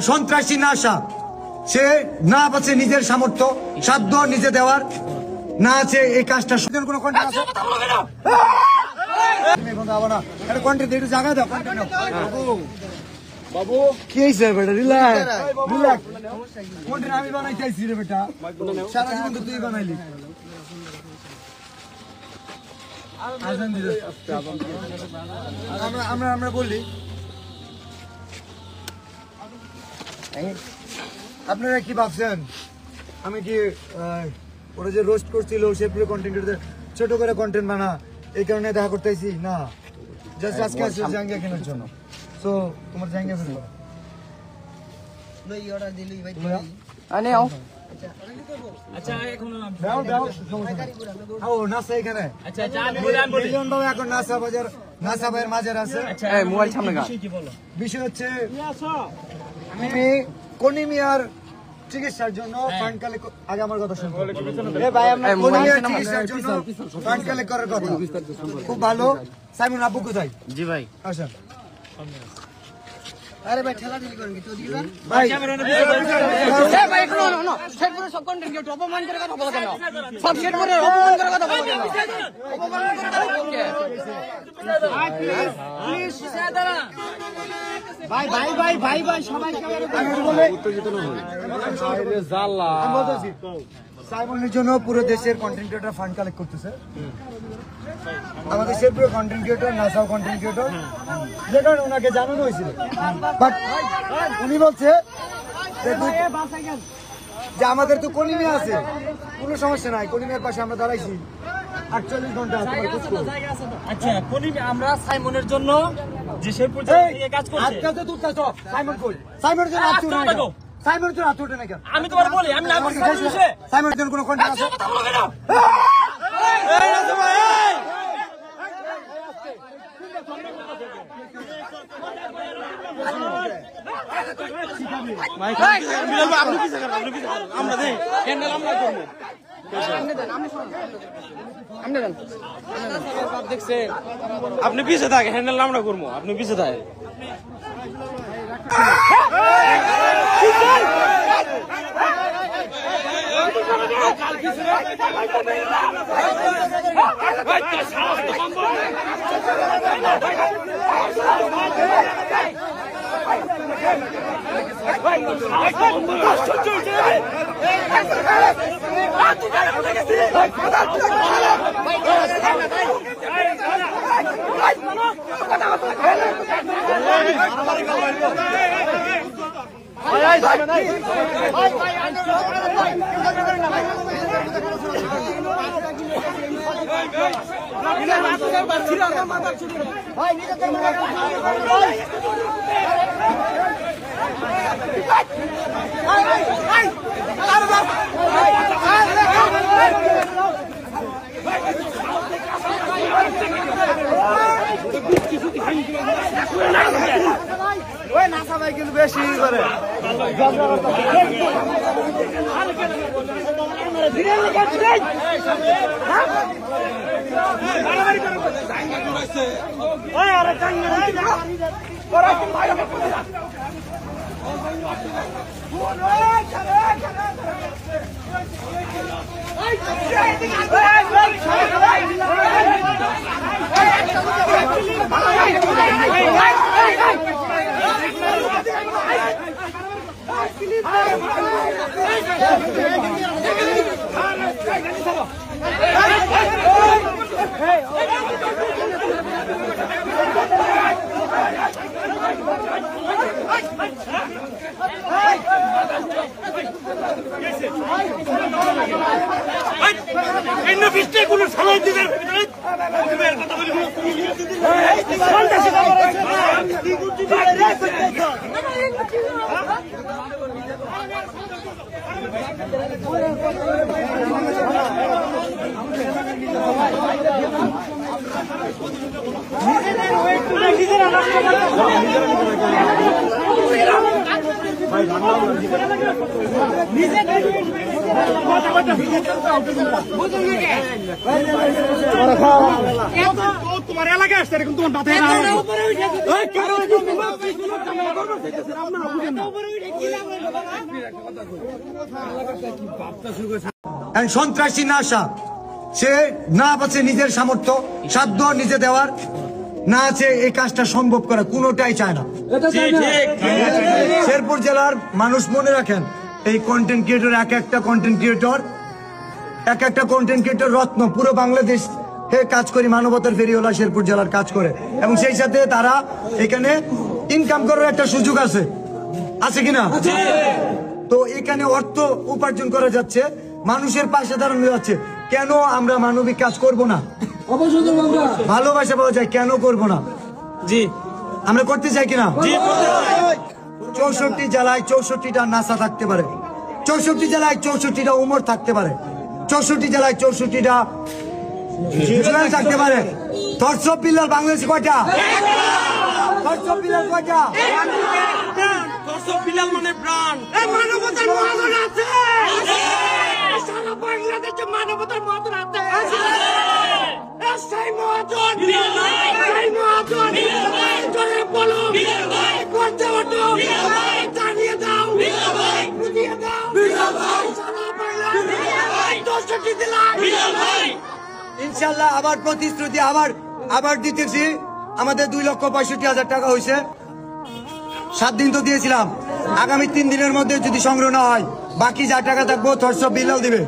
সন্ত্রাসী না আসা, সে না আছে নিজের সামর্থ্য সাধ্য নিজে দেওয়ার, না আছে এই কাজটা কোনো কন্টেন্ট আছে জায়গা দাও বাবু কি হয়েছে বেটা রিল্যাক্স রিল্যাক্স কন্টেন্ট আমি বানাই চাইছি রে বেটা সারা জীবন তো তুই বানাইলি আমরা বলি আপনারা কি ভাবছেন আমি কি ওরা যে রোস্ট করছিল সে পুরো কন্টেন্ট ছোট করে কন্টেন্ট বানা এই কারণে দেখা করতেছি না জাস্ট আজকে আসছে জাঙ্গিয়া কেনার জন্য তো তোমার জাঙ্গিয়া ফেলবো লই অর্ডার দিলি ভাই আনে আও আচ্ছা এখন দাও দাও ও নাসা এখানে আচ্ছা আচ্ছা আমি বলি মিলিয়ন বাবা এখন নাসা বাজার নাসা ভাইয়ের মাঝের আছে আচ্ছা এই মোবাইল সামনে গা বিষয় হচ্ছে আমি কোনিমিয়ার চিকিৎসার জন্য ফান্ড কালেক্ট আগে আমার কথা শুনুন এ ভাই আমরা কোনিমিয়ার চিকিৎসার জন্য ফান্ড কালেক্ট করার কথা খুব ভালো সাইমন আব্বু কোথায় জি ভাই আসেন আরে ভাই ঠেলা ঠেলি করেন কি তো দিবা ভাই ক্যামেরা না এ ভাই একটু না সেট করে সব কন্টেন্ট কি অপমান করে কথা বলা কেন সব সেট করে অপমান করে কথা বলা কেন অপমান করে কথা বলকে ভাই প্লিজ সাদারা ভাই ভাই ভাই ভাই ভাই সবাই ক্যামেরা বলে উত্তেজিত না হয় আরে জাল্লা আমি বলতেছি সাইমনের জন্য পুরো দেশের কন্টেন্ট ক্রিয়েটর ফান্ড কালেক্ট করতেছে আমাদের পুরো কন্টেন্ট ক্রিয়েটর নাসাও কন্টেন্ট ক্রিয়েটর যে কারণে ওনাকে জানানো হয়েছিল বাট উনি বলছে যে আমাদের তো কোনিমিয়া আছে কোনো সমস্যা নাই কোনিমিয়ার পাশে আমরা দাঁড়াইছি 48 ঘন্টা আচ্ছা কোনিমিয়া আমরা সাইমনের জন্য যে সেই পর্যন্ত কাজ করছে আজকে তো তুই তো সাইমন কই সাইমনের জন্য আজ তুই সাইমনের জন্য আজ তুই না কেন আমি তোমার বলি আমি না বলছি সাইমনের জন্য কোনো কন্টেন্ট আছে এই না ভাই আপনি পিছিয়ে থাকে হ্যান্ডেল আমরা করবো আপনি পিছিয়ে থাকে নাসা ভাই কিন্তু বেশি করে তোমার এলাকায় আসছে এরকম তোমার মাথায় সন্ত্রাসী না আসা, সে না আছে নিজের সামর্থ্য সাধ্য নিজে দেওয়ার, না আছে এই কাজটা সম্ভব করা, কোনোটাই চায় না। শেরপুর জেলার মানুষ মনে রাখেন, এই কন্টেন্ট ক্রিয়েটর এক একটা কন্টেন্ট ক্রিয়েটর রত্ন। পুরো বাংলাদেশ কাজ করি, মানবতার ফেরিওয়ালা শেরপুর জেলার কাজ করে, এবং সেই সাথে তারা এখানে ইনকাম করার একটা সুযোগ আছে কিনা? তো এখানে অর্থ উপার্জন করা যাচ্ছে, মানুষের পাশে দাঁড়ানো যাচ্ছে। কেন আমরা মানবিক কাজ করব না? ভালোবাসা পাওয়া যায়, কেন করব না? জি, আমরা করতে চাই কিনা? 64 জেলায় 64টা নাসা থাকতে পারে, 64 জেলায় 64টা উমর থাকতে পারে, 64 জেলায় 64টা জুয়েল থাকতে পারে। থটস অফ বিল্লাল বাংলাদেশে কয়টা? থটস অফ বিল্লাল কয়টা? বিলাল মানে প্রাণ। মানবতার মহাজন আছে, সারা বাংলাদেশে মানবতার মহাজন আছে। সেই মহাজন, সেই মহাজন জোরে বলো, করতে ওঠো, জানিয়ে দাও, বুঝিয়ে দাও, সারা বাংলাদেশ 64 জেলায়। ইনশাল্লাহ আবার প্রতিশ্রুতি আবার দিতেছি। আমাদের 2,65,000 টাকা হয়েছে, 7 দিন তো দিয়েছিলাম। আগামী 3 দিনের মধ্যে যদি সংগ্রহ না হয়, বাকি যা টাকা থাকবো থটস অফ বিল্লাল দিবে।